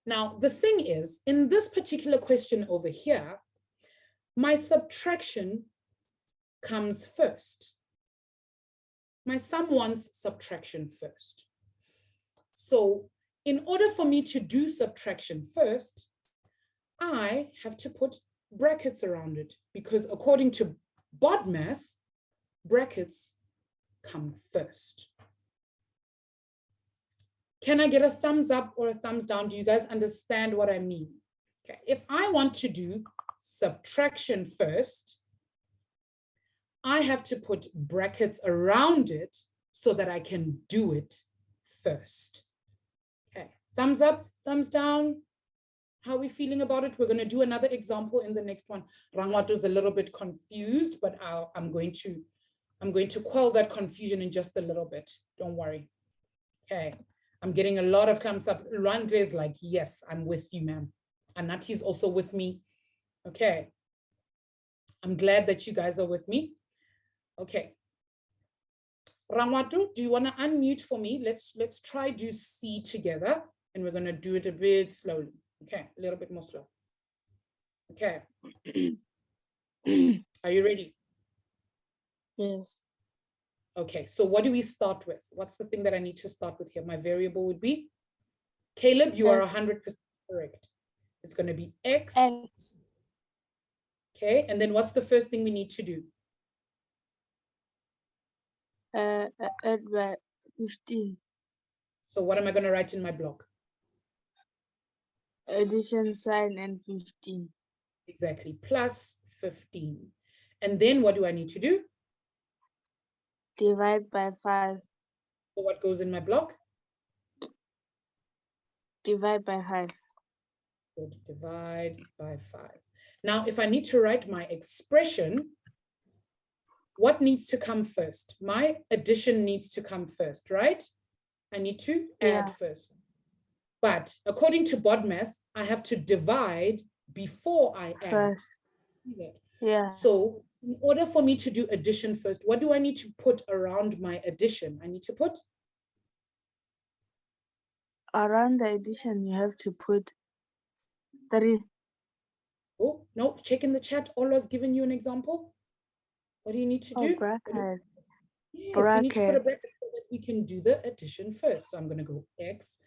Speaker 1: Now, the thing is, in this particular question over here, my subtraction comes first. My sum wants subtraction first. So in order for me to do subtraction first, I have to put brackets around it, because according to bodmas, brackets come first. Can I get a thumbs up or a thumbs down? Do you guys understand what I mean? Okay, if I want to do subtraction first, I have to put brackets around it so that I can do it first. Okay, thumbs up, thumbs down. How are we feeling about it? We're going to do another example in the next one. Rangwato's a little bit confused, but I'm going to quell that confusion in just a little bit. Don't worry. Okay, I'm getting a lot of thumbs up. Randre is like, yes, I'm with you, ma'am. Anati's also with me. Okay, I'm glad that you guys are with me. Okay. Rangwatu, do you want to unmute for me? Let's try do C together, and we're going to do it a bit slowly. Okay, a little bit more slow. Okay. Are you ready?
Speaker 2: Yes.
Speaker 1: Okay, so what do we start with? What's the thing that I need to start with here? My variable would be, Caleb, you are 100% correct. It's going to be X. Okay, and then what's the first thing we need to do?
Speaker 2: Add 15.
Speaker 1: So what am I going to write in my block?
Speaker 2: Addition sign and 15.
Speaker 1: Exactly, plus 15. And then what do I need to do?
Speaker 2: Divide by 5.
Speaker 1: So what goes in my block?
Speaker 2: Divide by 5.
Speaker 1: Good. Divide by 5. Now, if I need to write my expression, what needs to come first? My addition needs to come first, right? I need to add
Speaker 2: Yeah.
Speaker 1: first. But according to bodmas, I have to divide before I add.
Speaker 2: First. Yeah.
Speaker 1: So in order for me to do addition first, what do I need to put around my addition? I need to put?
Speaker 2: Around the addition, you have to put 3.
Speaker 1: Oh, no, check in the chat. Ola's given you an example. What do you need to
Speaker 2: Oh,
Speaker 1: do?
Speaker 2: bracket.
Speaker 1: Yes, we need to put a
Speaker 2: Brackets.
Speaker 1: bracket so that we can do the addition first. So I'm going to go x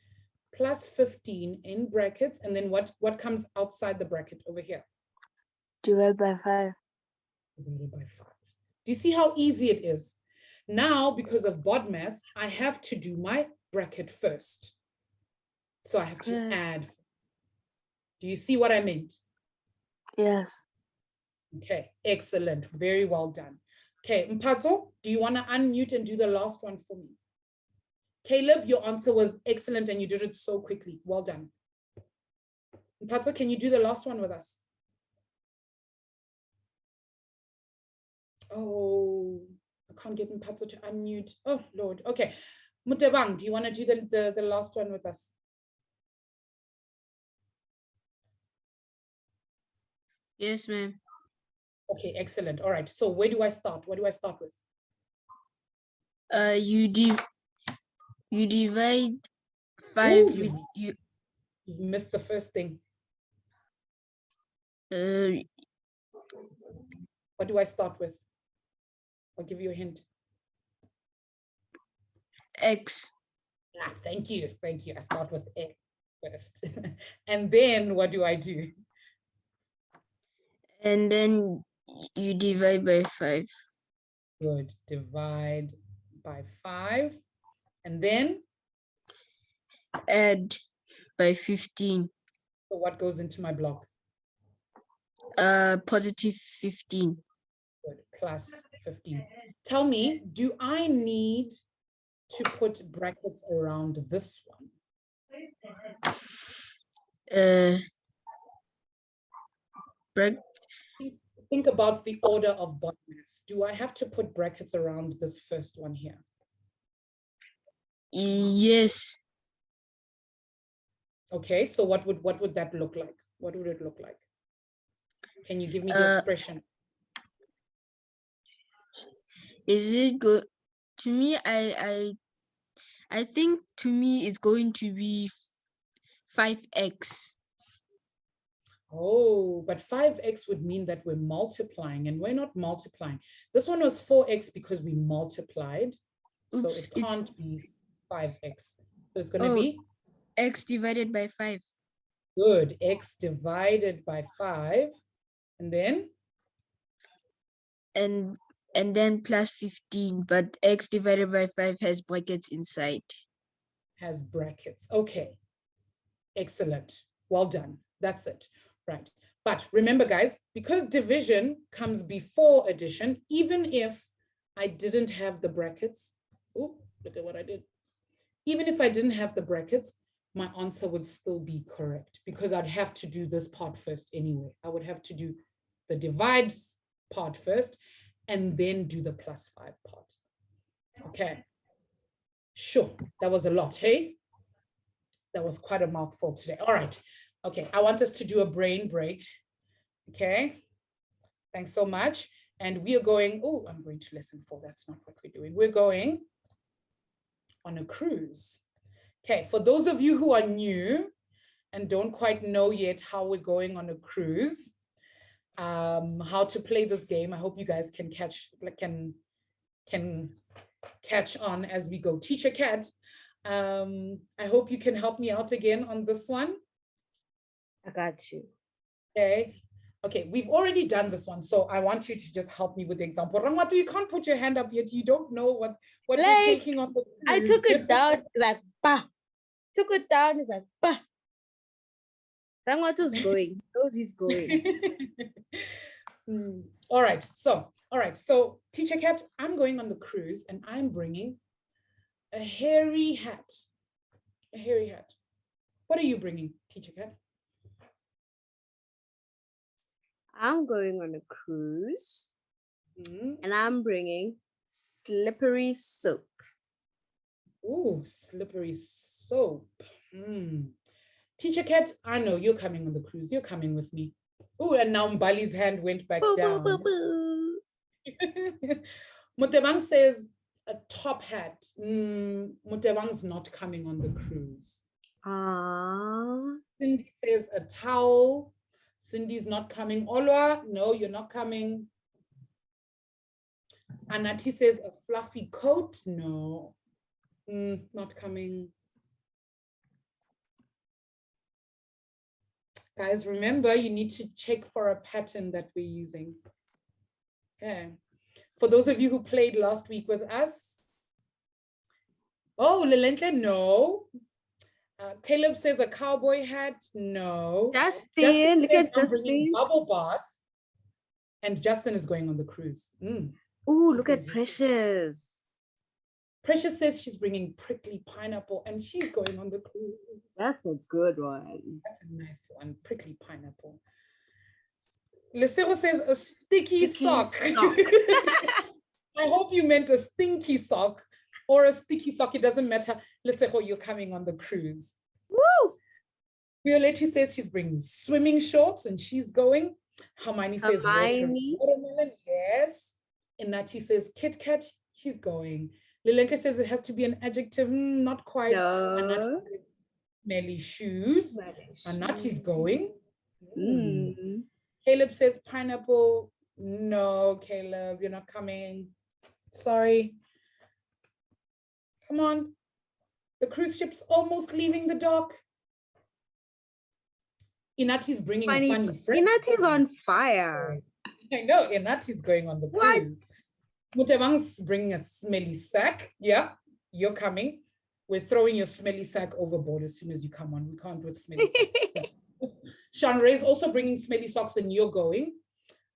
Speaker 1: plus 15 in brackets. And then what comes outside the bracket over here?
Speaker 2: Divide by 5.
Speaker 1: Divided by 5. Do you see how easy it is? Now, because of bodmas, I have to do my bracket first. So I have to
Speaker 2: Good.
Speaker 1: add. Do you see what I meant?
Speaker 2: Yes.
Speaker 1: Okay, excellent. Very well done. Okay, Mpato, do you want to unmute and do the last one for me? Caleb, your answer was excellent and you did it so quickly. Well done. Mpato, can you do the last one with us? Oh, I can't get Mpato to unmute. Oh, Lord. Okay. Mutebang, do you want to do the last one with us?
Speaker 3: Yes, ma'am.
Speaker 1: Okay, excellent. All right. So where do I start? What do I start with?
Speaker 3: You divide 5
Speaker 1: Ooh,
Speaker 3: with you.
Speaker 1: You've missed the first thing. What do I start with? I'll give you a hint.
Speaker 3: X.
Speaker 1: Ah, thank you. Thank you. I start with X first. And then what do I do?
Speaker 3: And then you divide by 5.
Speaker 1: Good. Divide by 5. And then?
Speaker 3: Add by 15.
Speaker 1: So what goes into my block?
Speaker 3: Positive 15.
Speaker 1: Good. Plus 15. Tell me, do I need to put brackets around this one? Think about the order of bodmas. Do I have to put brackets around this first one here?
Speaker 3: Yes.
Speaker 1: Okay, so what would that look like? What would it look like? Can you give me the expression?
Speaker 3: Is it good to me? I think to me it's going to be 5x.
Speaker 1: Oh, but 5x would mean that we're multiplying, and we're not multiplying. This one was 4x because we multiplied. So
Speaker 3: Oops,
Speaker 1: it can't be 5x. So it's going to be
Speaker 3: x divided by 5.
Speaker 1: good. X divided by 5. And then?
Speaker 3: And then plus 15, but x divided by 5 has brackets inside.
Speaker 1: Has brackets. Okay. Excellent. Well done. That's it. Right. But remember, guys, because division comes before addition, even if I didn't have the brackets, oh, look at what I did. Even if I didn't have the brackets, my answer would still be correct because I'd have to do this part first anyway. I would have to do the divides part first and then do the plus 5 part. Okay. Sure. That was a lot, hey? That was quite a mouthful today. All right. Okay. I want us to do a brain break. Okay. Thanks so much. And we are going, oh, I'm going to lesson 4. That's not what we're doing. We're going on a cruise. Okay. For those of you who are new and don't quite know yet how we're going on a cruise, how to play this game, I hope you guys can catch on as we go. Teacher Kat, I hope you can help me out again on this one.
Speaker 7: I got you.
Speaker 1: Okay. Okay, we've already done this one, so I want you to just help me with the example. Rangwatu, you can't put your hand up yet. You don't know what
Speaker 7: Like,
Speaker 1: we're taking on the
Speaker 7: I
Speaker 1: cruise.
Speaker 7: took it down. It's like, bah. Took it down. It's like, bah. Rangwatu's going. Knows he's going.
Speaker 1: All right. So Teacher Kat, I'm going on the cruise and I'm bringing a hairy hat. A hairy hat. What are you bringing, Teacher Kat?
Speaker 7: I'm going on a cruise
Speaker 1: Mm.
Speaker 7: and I'm bringing slippery soap.
Speaker 1: Ooh, slippery soap. Mm. Teacher Kat, I know you're coming on the cruise. You're coming with me. Ooh, and now Mbali's hand went back
Speaker 7: Boo, boo,
Speaker 1: down.
Speaker 7: boo, boo.
Speaker 1: Mutebang says a top hat. Mutebang's not coming on the cruise.
Speaker 7: Ah,
Speaker 1: Cindy says a towel. Cindy's not coming. Olwa, no, you're not coming. Anati says a fluffy coat. No, not coming. Guys, remember, you need to check for a pattern that we're using. Okay. For those of you who played last week with us. Oh, Lelentle, no. Caleb says a cowboy hat. No.
Speaker 7: Justin, look
Speaker 1: says,
Speaker 7: at
Speaker 1: I'm bringing
Speaker 7: Justin.
Speaker 1: bubble bath. And Justin is going on the cruise.
Speaker 7: Ooh, look
Speaker 1: Says
Speaker 7: at
Speaker 1: he-
Speaker 7: Precious.
Speaker 1: Precious says she's bringing prickly pineapple and she's going on the cruise.
Speaker 7: That's a good one.
Speaker 1: That's a nice one, prickly pineapple. Lesero says a sticky sock. I hope you meant a stinky sock or a sticky sock. It doesn't matter. Lesero, you're coming on the cruise.
Speaker 7: Woo!
Speaker 1: Violetti says she's bringing swimming shorts and she's going. Hermione says
Speaker 7: Hermione.
Speaker 1: watermelon. Yes. Inati says Kit Kat. She's going. Lilenka says it has to be an adjective. Not quite. Anati
Speaker 7: No.
Speaker 1: says smelly shoes. Anati's going. Caleb says pineapple. No, Caleb, you're not coming. Sorry. Come on. The cruise ship's almost leaving the dock. Inati's bringing a funny friend.
Speaker 7: Inati's on fire.
Speaker 1: I know, Inati's going on the
Speaker 7: What?
Speaker 1: cruise. Mutevang's bringing a smelly sack. Yeah, you're coming. We're throwing your smelly sack overboard as soon as you come on. We can't do it smelly socks. Shanre is also bringing smelly socks and you're going.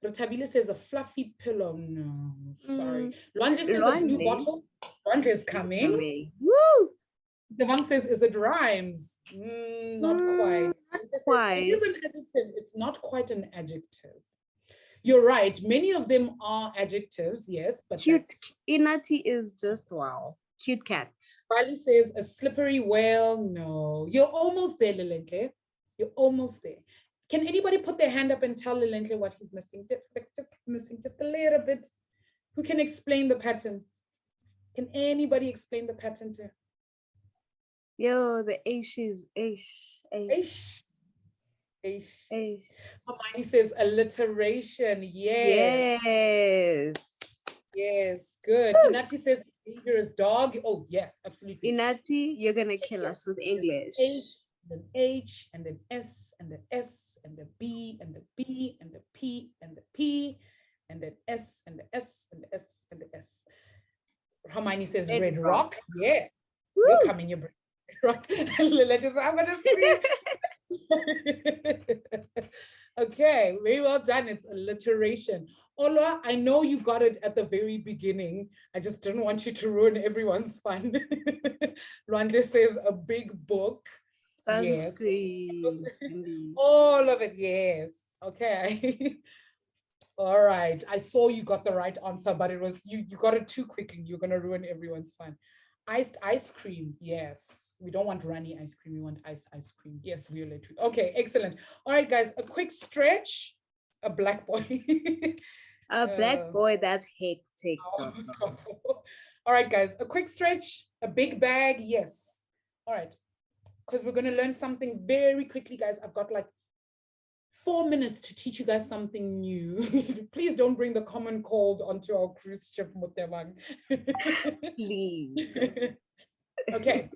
Speaker 1: Rotabile says a fluffy pillow. No, sorry. Luandle says a blue
Speaker 7: Luandle.
Speaker 1: bottle. Luandle is coming.
Speaker 7: Woo!
Speaker 1: Devang says, is it rhymes? Not quite.
Speaker 7: Not
Speaker 1: It
Speaker 7: quite.
Speaker 1: is an adjective. It's not quite an adjective. You're right. Many of them are adjectives, yes, but
Speaker 7: Cute.
Speaker 1: that's-
Speaker 7: Inati is just wow. Cute cat.
Speaker 1: Bali says a slippery whale. No, you're almost there, Lilenke. You're almost there. Can anybody put their hand up and tell Lilenke what he's missing? Just missing just a little bit. Who can explain the pattern? Can anybody explain the pattern to her?
Speaker 7: Yo, the H is H.
Speaker 1: Aish. Aish.
Speaker 7: H.
Speaker 1: Hermione says alliteration. Yes.
Speaker 7: Yes.
Speaker 1: Yes. Good. Inati says dangerous dog. Oh, yes, absolutely.
Speaker 7: Inati, you're gonna kill us with English.
Speaker 1: H, then H, and then S, and then S, and the B, and the B, and the P, and the P, and then S, and the S, and the S, and the S. Hermione says
Speaker 7: Red
Speaker 1: red
Speaker 7: rock.
Speaker 1: rock. Yes.
Speaker 7: Woo!
Speaker 1: You're coming, you're red rock. Lila just, I'm gonna scream. Okay, very well done. It's alliteration. Ola, I know you got it at the very beginning. I just didn't want you to ruin everyone's fun. Luandle says a big book.
Speaker 7: Sunscreen. Cindy.
Speaker 1: All of it, yes. Okay. All right. I saw you got the right answer, but it was you got it too quickly. You're gonna ruin everyone's fun. Iced ice cream. Yes. We don't want runny ice cream. We want ice cream. Yes, Violet. Okay, excellent. All right, guys, a quick stretch. A black boy.
Speaker 7: A black boy that's hectic.
Speaker 1: All right, guys, a quick stretch, a big bag. Yes. All right. Because we're going to learn something very quickly, guys. I've got like 4 minutes to teach you guys something new. Please don't bring the common cold onto our cruise ship, Mutevang.
Speaker 7: Please.
Speaker 1: Okay.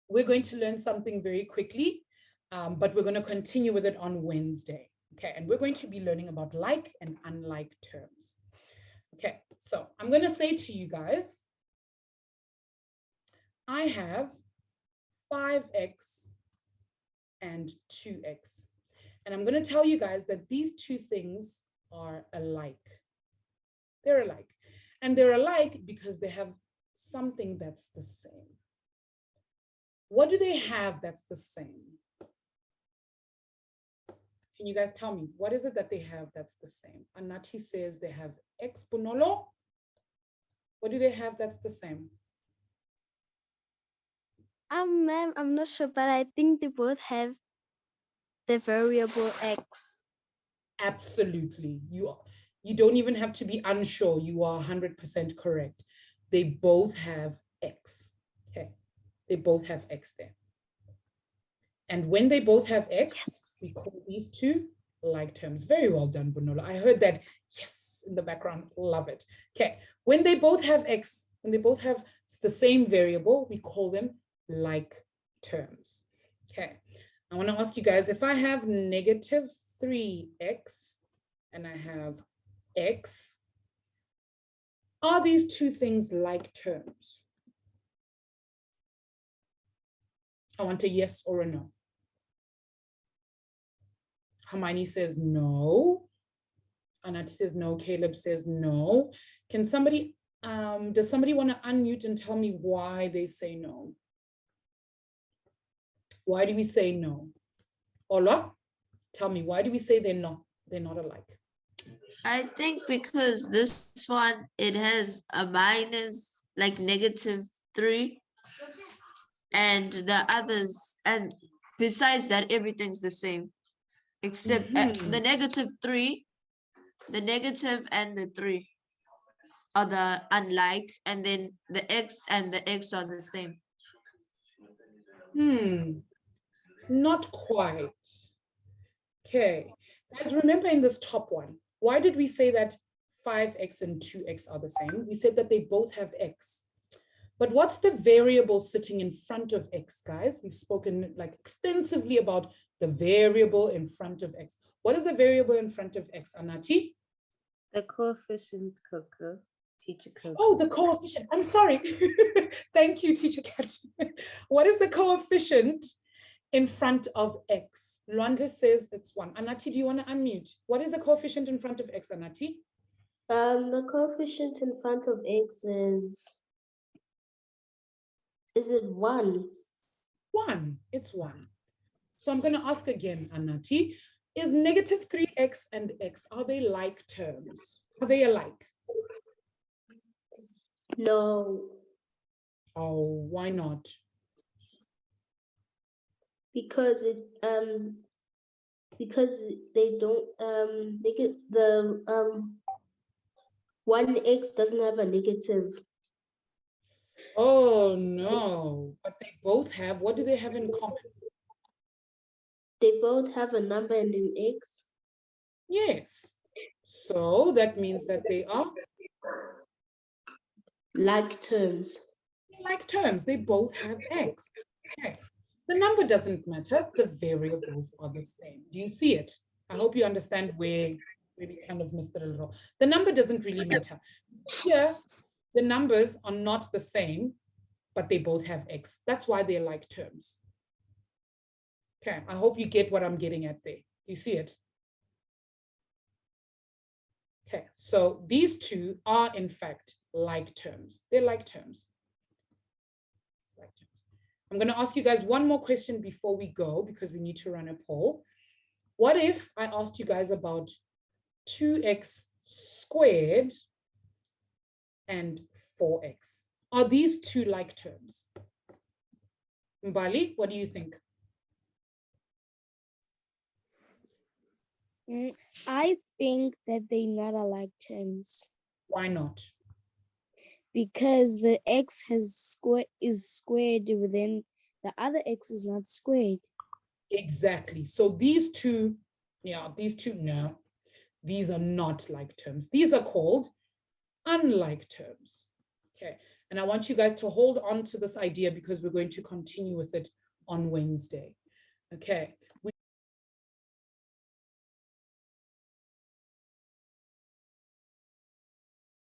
Speaker 1: We're going to learn something very quickly, but we're going to continue with it on Wednesday. Okay, and we're going to be learning about like and unlike terms. Okay, so I'm going to say to you guys, I have 5x and 2x. And I'm going to tell you guys that these two things are alike. They're alike. And they're alike because they have something that's the same. What do they have that's the same? Can you guys tell me, what is it that they have that's the same? Anati says they have exponolo. What do they have that's the same?
Speaker 8: Ma'am, I'm not sure, but I think they both have the variable x.
Speaker 1: Absolutely. You don't even have to be unsure. You are 100% correct. They both have x. Okay. They both have x there. And when they both have x, we call these two like terms. Very well done, Bonola. I heard that yes in the background. Love it. Okay. When they both have x, when they both have the same variable, we call them like terms. Okay. I want to ask you guys, if I have negative 3x and I have x, are these two things like terms? I want a yes or a no. Hermione says no. Anat says no. Caleb says no. Can somebody, does somebody want to unmute and tell me why they say no? Why do we say no? Ola, tell me, why do we say they're not alike?
Speaker 4: I think because this one, it has a minus, like -3, and the others, and besides that, everything's the same, except the -3, the negative and the 3 are the unlike, and then the x and the x are the same.
Speaker 1: Not quite. Okay, guys, remember in this top one, why did we say that 5x and 2x are the same? We said that they both have x. But what's the variable sitting in front of x, guys? We've spoken like extensively about the variable in front of x. What is the variable in front of x, Anati?
Speaker 7: The coefficient, Coco. Teacher Coco.
Speaker 1: Oh, the coefficient. I'm sorry. Thank you, Teacher Kat. What is the coefficient in front of x? Luanda says it's 1. Anati, do you want to unmute? What is the coefficient in front of x, Anati?
Speaker 5: The coefficient in front of x is it 1?
Speaker 1: 1. It's 1. So I'm going to ask again, Anati. Is -3x and x, are they like terms? Are they alike?
Speaker 5: No,
Speaker 1: Oh, why not?
Speaker 5: because they don't they get the 1x doesn't have a negative.
Speaker 1: Oh no, but they both have, what do they have in common?
Speaker 5: They both have a number and an x.
Speaker 1: Yes. So that means that they are
Speaker 5: Like terms.
Speaker 1: like terms. They both have x. Okay. The number doesn't matter. The variables are the same. Do you see it? I hope you understand where we kind of missed it a little. The number doesn't really matter. Here, the numbers are not the same, but they both have x. That's why they're like terms. Okay, I hope you get what I'm getting at there. You see it? Okay, so these two are in fact like terms. They're like terms. Like terms. I'm going to ask you guys one more question before we go, because we need to run a poll. What if I asked you guys about 2x squared and 4x? Are these two like terms? Mbali, what do you think?
Speaker 8: I think that they're not alike terms
Speaker 1: Why not?
Speaker 8: because the x is squared within the other x is not squared.
Speaker 1: Exactly. So these two, no, these are not like terms. These are called unlike terms. Okay. And I want you guys to hold on to this idea because we're going to continue with it on Wednesday. Okay.